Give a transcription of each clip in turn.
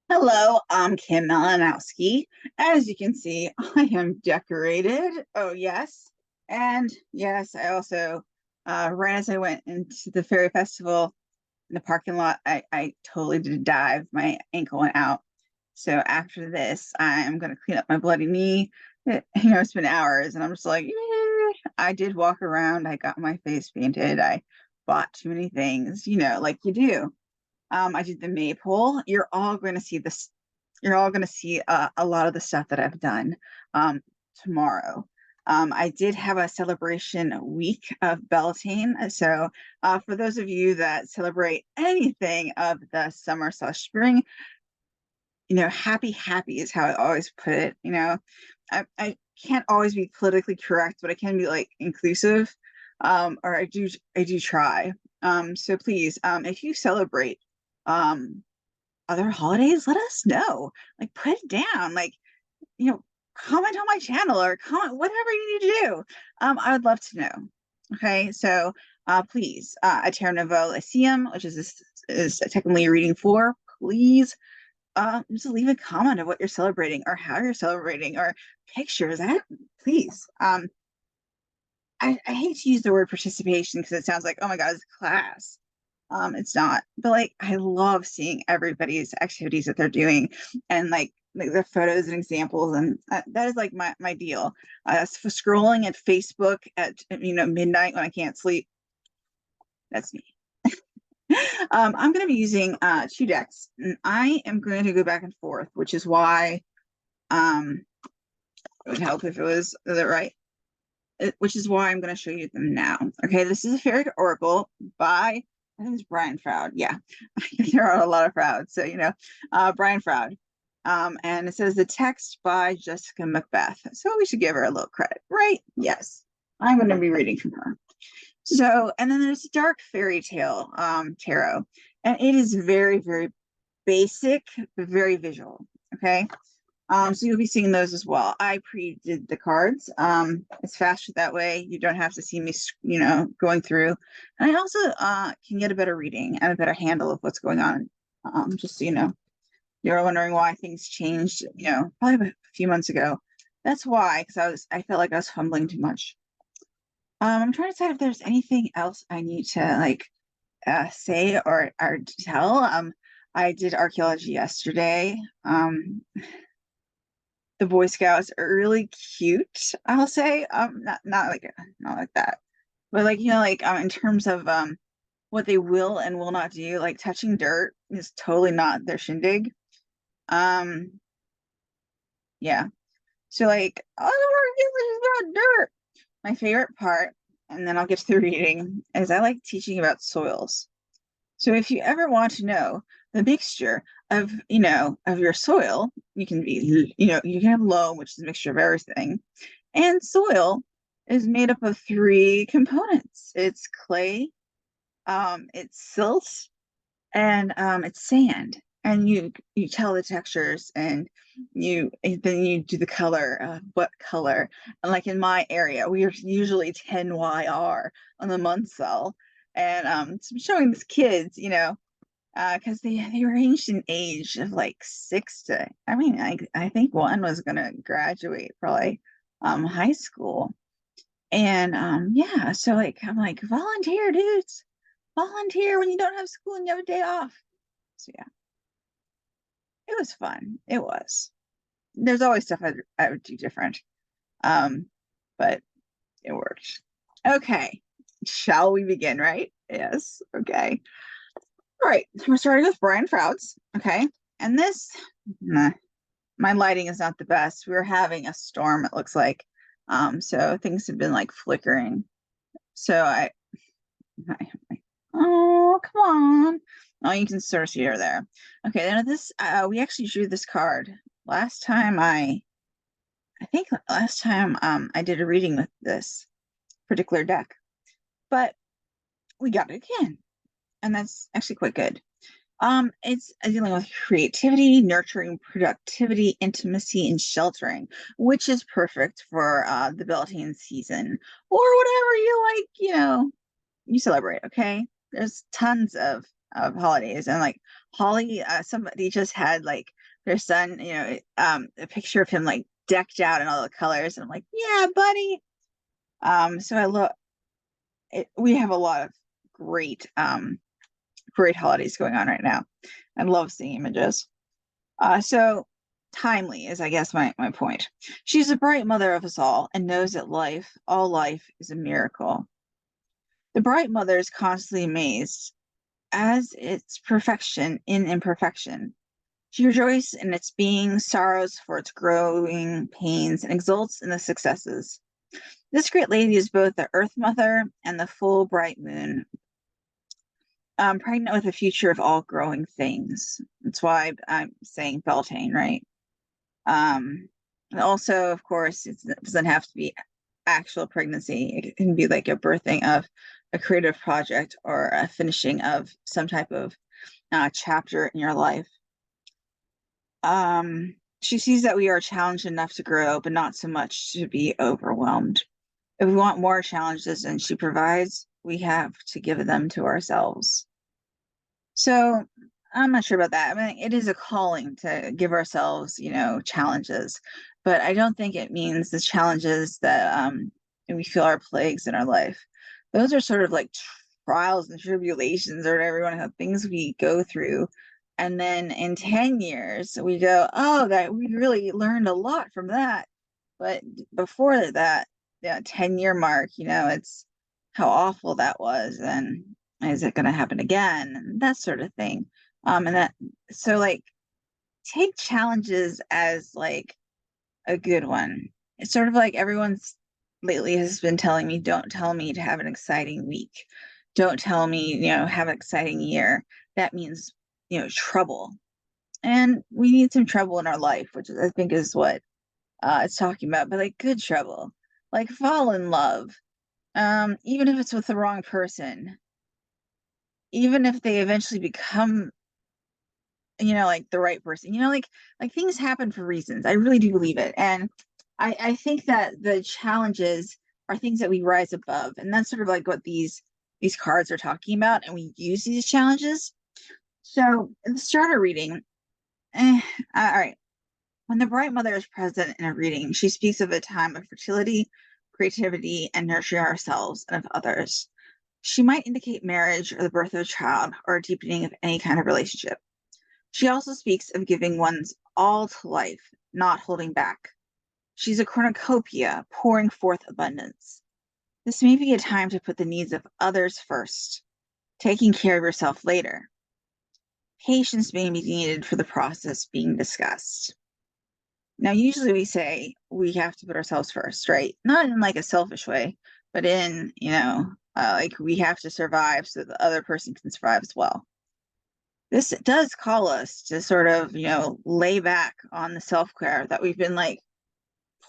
Hello, I'm Kim Malinowski. As you can see, I am decorated. Oh, yes. And yes, I also, right as I went into the fairy festival in the parking lot, I totally did a dive. My ankle went out. So after this, I'm going to clean up my bloody knee. It's been hours, and I'm just like, I did walk around. I got my face painted. I bought too many things, like you do. I did the maypole. You're all going to see this. You're all going to see a lot of the stuff that I've done tomorrow. I did have a celebration week of Beltane. So, for those of you that celebrate anything of the summer/spring, happy is how I always put it. I can't always be politically correct, but I can be like inclusive, or I do try. So please, if you celebrate um other holidays, let us know. Like put it down. Like, you know, comment on my channel or comment whatever you need to do. I would love to know. Okay, so please, a Terra Nouveau Lyceum, which is technically a reading for, please just leave a comment of what you're celebrating or how you're celebrating or pictures. Please. I hate to use the word participation because it sounds like, oh my God, it's a class. It's not, but like I love seeing everybody's activities that they're doing and like the photos and examples, and that is like my deal. For scrolling at Facebook at midnight when I can't sleep, that's me. I'm going to be using two decks, and I am going to go back and forth, which is why it would help if it was the right. Which is why I'm going to show you them now. Okay, this is a Fairy Oracle by, I think it's Brian Froud. Yeah, there are a lot of Frouds, so Brian Froud. And it says the text by Jessica Macbeth. So we should give her a little credit, right? Yes, I'm going to be reading from her. So, and then there's Dark Fairy Tale Tarot, and it is very, very basic, but very visual. Okay, so you'll be seeing those as well. I pre-did the cards. It's faster that way. You don't have to see me, going through. And I also can get a better reading and a better handle of what's going on. Just so you know, you're wondering why things changed, probably a few months ago. That's why, because I felt like I was fumbling too much. I'm trying to decide if there's anything else I need to like say or tell. I did archaeology yesterday. The Boy Scouts are really cute, I'll say. Not like that. But like, like in terms of what they will and will not do, like touching dirt is totally not their shindig. Um, yeah. So like, oh, about dirt. My favorite part, and then I'll get to the reading, is I like teaching about soils. So if you ever want to know the mixture of your soil, you can have loam, which is a mixture of everything. And soil is made up of three components. It's clay, it's silt, and it's sand. And you tell the textures, and then you do the color, what color. And like in my area, we are usually 10YR on the month cell. And so I'm showing these kids, because they ranged in age of like 6 to, I mean, I think one was gonna graduate probably high school. And yeah, so like I'm like, volunteer, dudes, volunteer when you don't have school and you have a day off. So yeah, it was fun. It was. There's always stuff I would do different. Um, but it worked. Okay. Shall we begin, right? Yes. Okay. All right. We're starting with Brian Frouds. Okay. And this, nah, my lighting is not the best. We're having a storm, it looks like. So things have been like flickering. So oh, come on. Oh, you can sort of see her there. Okay, now this we actually drew this card last time. I think last time I did a reading with this particular deck, but we got it again, and that's actually quite good. It's dealing with creativity, nurturing productivity, intimacy, and sheltering, which is perfect for the Beltane season or whatever you like, you celebrate, okay? There's tons of of holidays. And like Holly, somebody just had like their son, a picture of him like decked out in all the colors, and I'm like, yeah, buddy. So I love it. We have a lot of great great holidays going on right now. I love seeing images. So timely is, I guess, my point. She's a bright mother of us all and knows that all life, is a miracle. The bright mother is constantly amazed as its perfection in imperfection. She rejoices in its being, sorrows for its growing pains, and exults in the successes. This great lady is both the earth mother and the full bright moon, pregnant with the future of all growing things. That's why I'm saying Beltane, right? And also, of course, it doesn't have to be actual pregnancy. It can be like a birthing of a creative project or a finishing of some type of chapter in your life. She sees that we are challenged enough to grow, but not so much to be overwhelmed. If we want more challenges than she provides, we have to give them to ourselves. So I'm not sure about that. I mean, it is a calling to give ourselves, challenges, but I don't think it means the challenges that we feel are plagues in our life. Those are sort of like trials and tribulations or whatever you want to have, things we go through. And then in 10 years, we go, oh, that we really learned a lot from that. But before that, 10-year mark, it's how awful that was. And is it going to happen again? That sort of thing. And that, so like, take challenges as like a good one. It's sort of like everyone's lately has been telling me, don't tell me to have an exciting week. Don't tell me, have an exciting year. That means, trouble. And we need some trouble in our life, which I think is what it's talking about, but like good trouble, like fall in love, even if it's with the wrong person, even if they eventually become, like the right person, like things happen for reasons. I really do believe it. And I think that the challenges are things that we rise above. And that's sort of like what these cards are talking about. And we use these challenges. So in the starter reading, all right. When the bright mother is present in a reading, she speaks of a time of fertility, creativity, and nurturing ourselves and of others. She might indicate marriage or the birth of a child or a deepening of any kind of relationship. She also speaks of giving one's all to life, not holding back. She's a cornucopia, pouring forth abundance. This may be a time to put the needs of others first, taking care of yourself later. Patience may be needed for the process being discussed. Now, usually we say we have to put ourselves first, right? Not in like a selfish way, but in, like we have to survive so the other person can survive as well. This does call us to sort of, lay back on the self-care that we've been like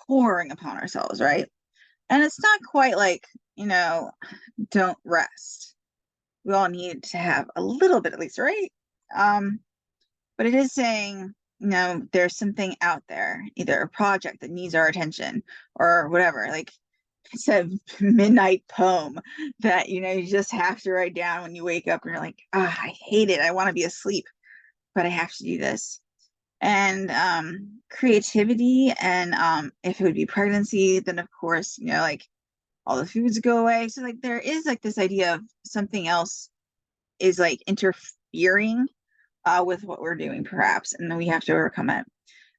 pouring upon ourselves, right? And it's not quite like, don't rest. We all need to have a little bit at least, right? But it is saying, there's something out there, either a project that needs our attention or whatever. Like it's a midnight poem that, you just have to write down when you wake up and you're like, I hate it. I want to be asleep, but I have to do this. And creativity, and if it would be pregnancy, then of course, like all the foods go away. So like there is like this idea of something else is like interfering with what we're doing, perhaps, and then we have to overcome it.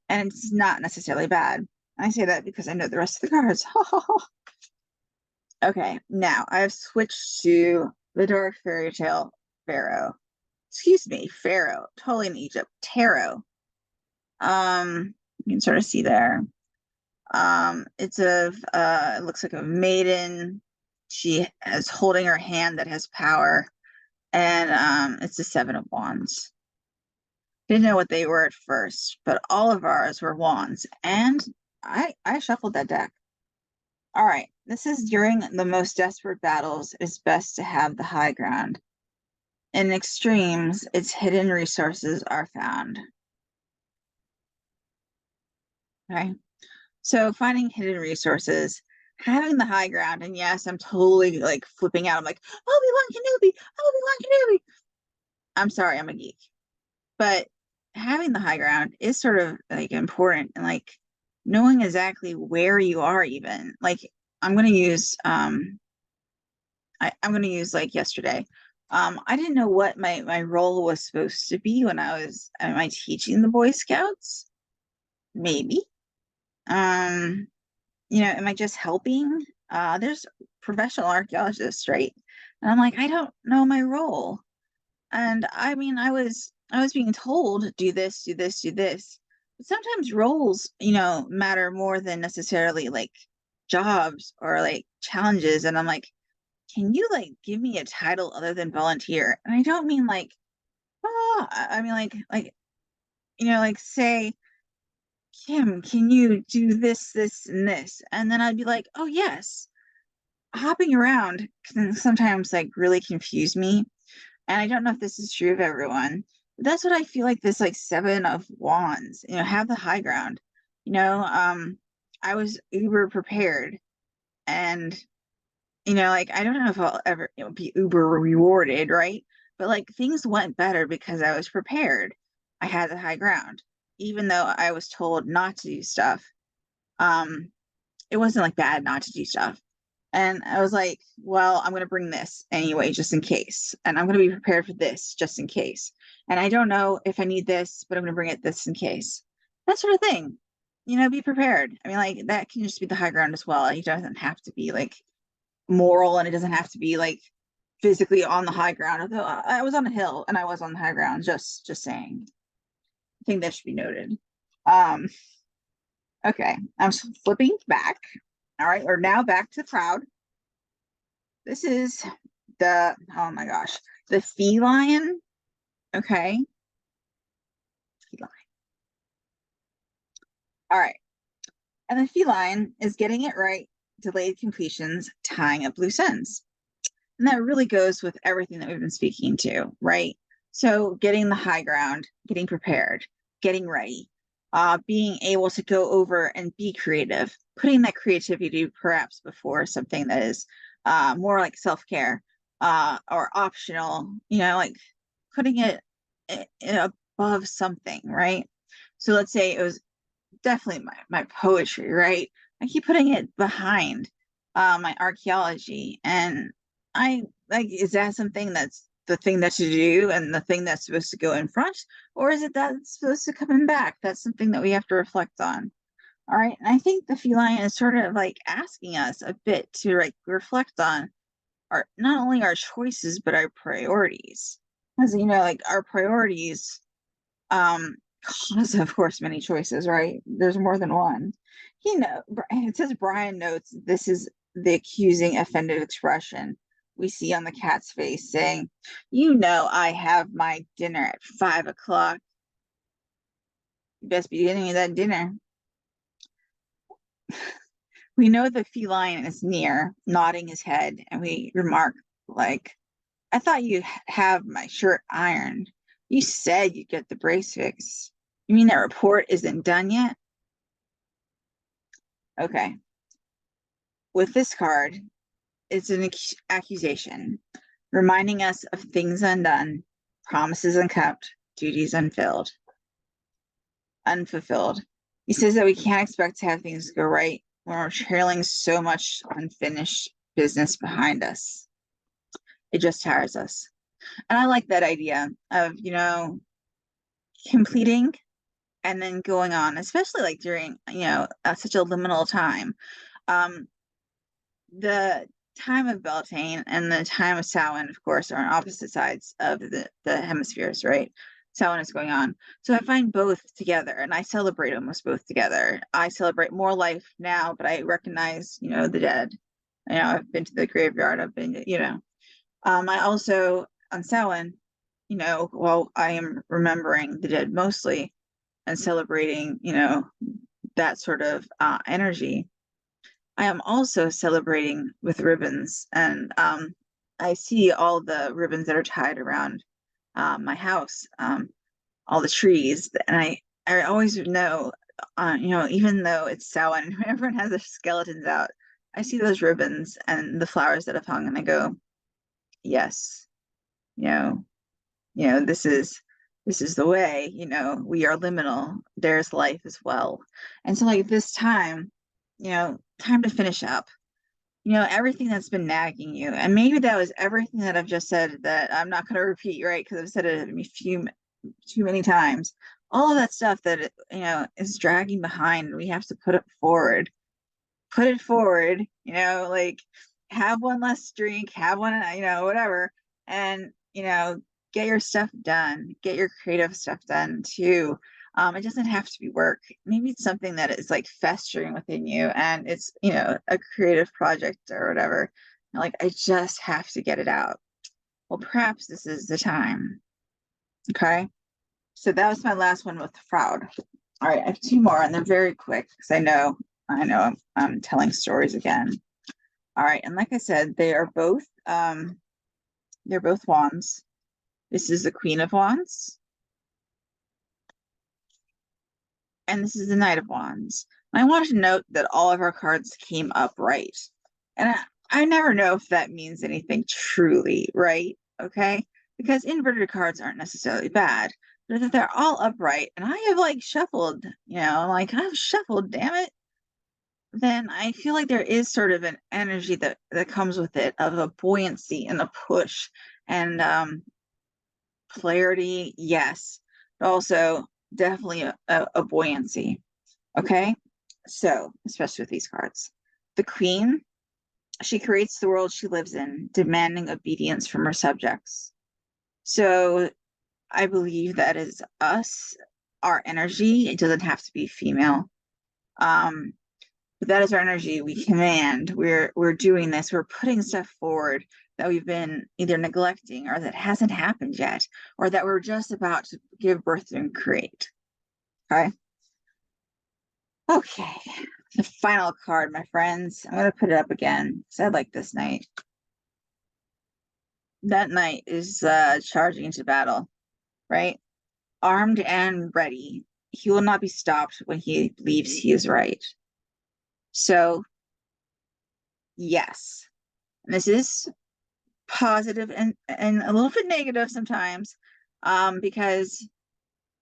And it's not necessarily bad. I say that because I know the rest of the cards. Okay, now I've switched to the Dark Fairy Tale Pharaoh. Excuse me, Pharaoh, totally in Egypt. Tarot. You can sort of see there. It looks like a maiden. She is holding her hand that has power, and it's the Seven of Wands. Didn't know what they were at first, but all of ours were wands, and I shuffled that deck. All right, this is during the most desperate battles, it is best to have the high ground. In extremes, its hidden resources are found. Okay, so finding hidden resources, having the high ground, and yes, I'm totally like flipping out. I'm like, Obi-Wan Kenobi, Obi-Wan Kenobi. I'm sorry, I'm a geek. But having the high ground is sort of like important, and like knowing exactly where you are. Even like I'm going to use I'm going to use like yesterday. I didn't know what my role was supposed to be when I was, am I teaching the Boy Scouts? Maybe. Um, am I just helping? There's professional archaeologists, right? And I'm like, I don't know my role. And I mean, I was being told do this, do this, do this. But sometimes roles, matter more than necessarily like jobs or like challenges. And I'm like, can you like give me a title other than volunteer? And I don't mean like, oh, I mean like say, Kim, can you do this, this, and this? And then I'd be like, oh yes. Hopping around can sometimes like really confuse me. And I don't know if this is true of everyone, but that's what I feel like this like seven of wands, have the high ground. I was uber prepared, and like I don't know if I'll ever be uber rewarded, right? But like things went better because I was prepared. I had the high ground, even though I was told not to do stuff. Um, it wasn't like bad not to do stuff. And I was like, well, I'm going to bring this anyway, just in case. And I'm going to be prepared for this just in case. And I don't know if I need this, but I'm going to bring it this in case. That sort of thing. Be prepared. I mean, like, that can just be the high ground as well. It doesn't have to be like moral, and it doesn't have to be like physically on the high ground. Although I was on a hill and I was on the high ground, just saying. I think that should be noted. Um, okay, I'm flipping back. All right, we're now back to the crowd. This is oh my gosh, the feline. Okay. Feline. All right. And the feline is getting it right, delayed completions, tying up loose ends. And that really goes with everything that we've been speaking to, right? So getting the high ground, getting prepared, getting ready, being able to go over and be creative, putting that creativity perhaps before something that is more like self-care or optional, like putting it above something, right? So let's say it was definitely my poetry, right? I keep putting it behind my archaeology. And I like, is that something that's the thing that you do and the thing that's supposed to go in front? Or is it that's supposed to come in back? That's something that we have to reflect on. All right. And I think the feline is sort of like asking us a bit to like reflect on our not only our choices, but our priorities. As like our priorities um cause of course many choices, right? There's more than one. It says Brian notes this is the accusing offended expression we see on the cat's face saying, I have my dinner at 5 o'clock. You best be getting me that dinner. We know the feline is near, nodding his head, and we remark like, I thought you'd have my shirt ironed. You said you'd get the brace fixed. You mean that report isn't done yet? Okay. With this card, it's an accusation, reminding us of things undone, promises unkept, duties unfilled, unfulfilled. He says that we can't expect to have things go right when we're trailing so much unfinished business behind us. It just tires us. And I like that idea of, completing and then going on, especially like during, such a liminal time. Um, the time of Beltane and the time of Samhain, of course, are on opposite sides of the hemispheres, right? Samhain is going on. So I find both together and I celebrate almost both together. I celebrate more life now, but I recognize, the dead. I've been to the graveyard. I've been, I also, on Samhain, while I am remembering the dead mostly and celebrating, that sort of energy, I am also celebrating with ribbons, and I see all the ribbons that are tied around my house, all the trees, and I always know, even though it's Samhain and everyone has their skeletons out, I see those ribbons and the flowers that have hung, and I go, yes, you know, this is the way, we are liminal. There's life as well. And so like this time, time to finish up, everything that's been nagging you. And maybe that was everything that I've just said that I'm not going to repeat, right? Because I've said it too many times. All of that stuff that, is dragging behind, we have to put it forward, like have one less drink, have one, whatever. And, get your stuff done, get your creative stuff done too. It doesn't have to be work. Maybe it's something that is like festering within you and it's, a creative project or whatever. Like, I just have to get it out. Well, perhaps this is the time. Okay. So that was my last one with Froud. All right, I have two more and they're very quick because I know I'm telling stories again. All right, and like I said, they're both wands. This is the Queen of Wands, and this is the Knight of Wands. And I wanted to note that all of our cards came up right. And I never know if that means anything truly, right? Okay. Because inverted cards aren't necessarily bad, but that they're all upright. And I have like shuffled, like I've shuffled, damn it. Then I feel like there is sort of an energy that comes with it of a buoyancy and a push and clarity, yes, but also definitely a buoyancy. Okay, so especially with these cards, the Queen, she creates the world she lives in, demanding obedience from her subjects. So I believe that is us, our energy. It doesn't have to be female. But that is our energy. We command. We're doing this. We're putting stuff forward that we've been either neglecting or that hasn't happened yet, or that we're just about to give birth to and create. Okay. Okay. The final card, my friends. I'm gonna put it up again because I like this knight. That knight is charging into battle, right? Armed and ready. He will not be stopped when he believes he is right. So, yes, and this is positive and a little bit negative sometimes, because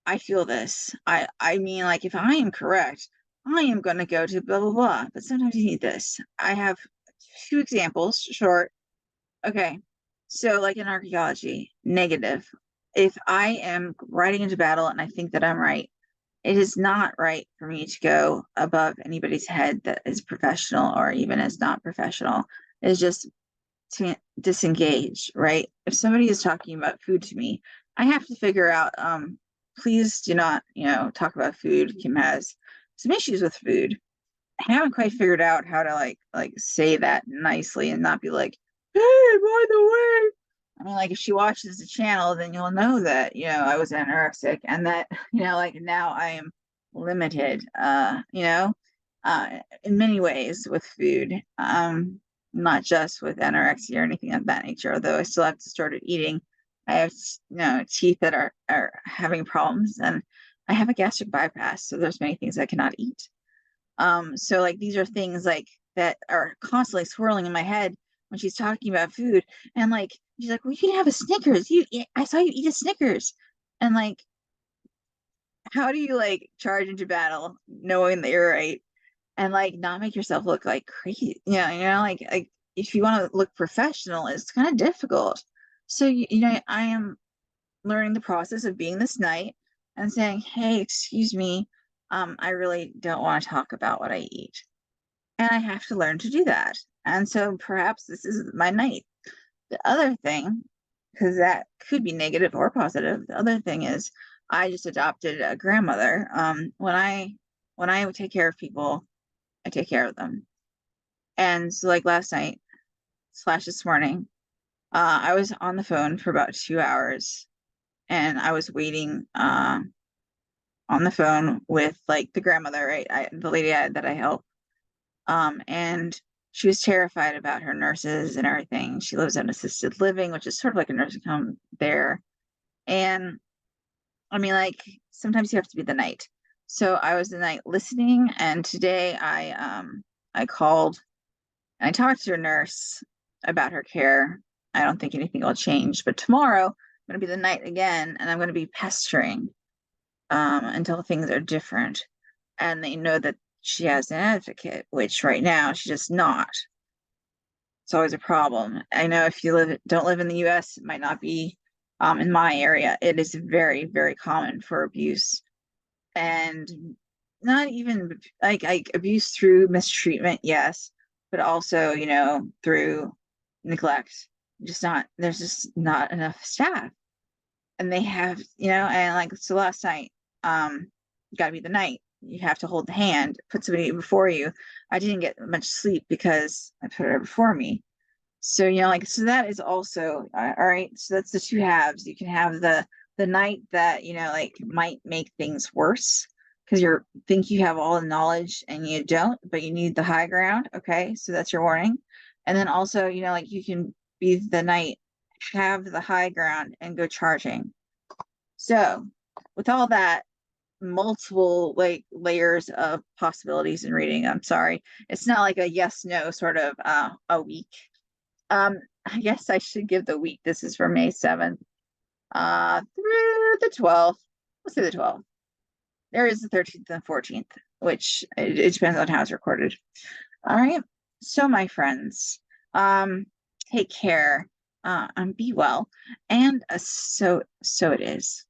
I feel this. I mean, like if I am correct, I am going to go to blah blah blah. But sometimes you need this. I have two examples, short. Okay, so like in archaeology, negative. If I am riding into battle and I think that I'm right, it is not right for me to go above anybody's head that is professional or even is not professional. It's just to disengage, right? If somebody is talking about food to me, I have to figure out, please do not, talk about food. Kim has some issues with food. I haven't quite figured out how to like say that nicely and not be like, hey, by the way. I mean, like if she watches the channel, then you'll know that, I was anorexic and that, like now I am limited, in many ways with food. Not just with anorexia or anything of that nature, although I still have distorted eating. I have, teeth that are having problems and I have a gastric bypass. So there's many things I cannot eat. So like these are things like that are constantly swirling in my head when she's talking about food. And like she's like, well, you can have a Snickers. I saw you eat a Snickers. And like, how do you like charge into battle knowing that you're right? And like not make yourself look like crazy. Like if you want to look professional, it's kind of difficult. So I am learning the process of being this knight and saying, hey, excuse me, I really don't want to talk about what I eat. And I have to learn to do that. And so perhaps this is my knight. The other thing, because that could be negative or positive, the other thing is I just adopted a grandmother. When I take care of people, I take care of them. And so like last night slash this morning, I was on the phone for about 2 hours and I was waiting on the phone with like the grandmother, right? The lady that I help. And she was terrified about her nurses and everything. She lives in assisted living, which is sort of like a nursing home there. And I mean, like sometimes you have to be the knight. So I was the knight listening, and today I called and I talked to a nurse about her care. I don't think anything will change, but tomorrow going to be the night again, and I'm going to be pestering until things are different. And they know that she has an advocate, which right now she does not. It's always a problem. I know if you don't live in the US, it might not be in my area. It is very, very common for abuse. And not even like abuse through mistreatment, yes, but also, through neglect. Just not there's just not enough staff. And they have, and like so last night, gotta be the night. You have to hold the hand, put somebody before you. I didn't get much sleep because I put her before me. So, like, so that is also all right. So that's the two halves. You can have the night that, like might make things worse because you think you have all the knowledge and you don't, but you need the high ground. Okay. So that's your warning. And then also, like you can be the night, have the high ground and go charging. So with all that, multiple like layers of possibilities in reading, I'm sorry. It's not like a yes, no sort of a week. I guess I should give the week. This is from May 7th through the 12th. Let's say the 12th. There is the 13th and 14th, which it depends on how it's recorded. All right. So my friends, um, take care, and be well. And so it is.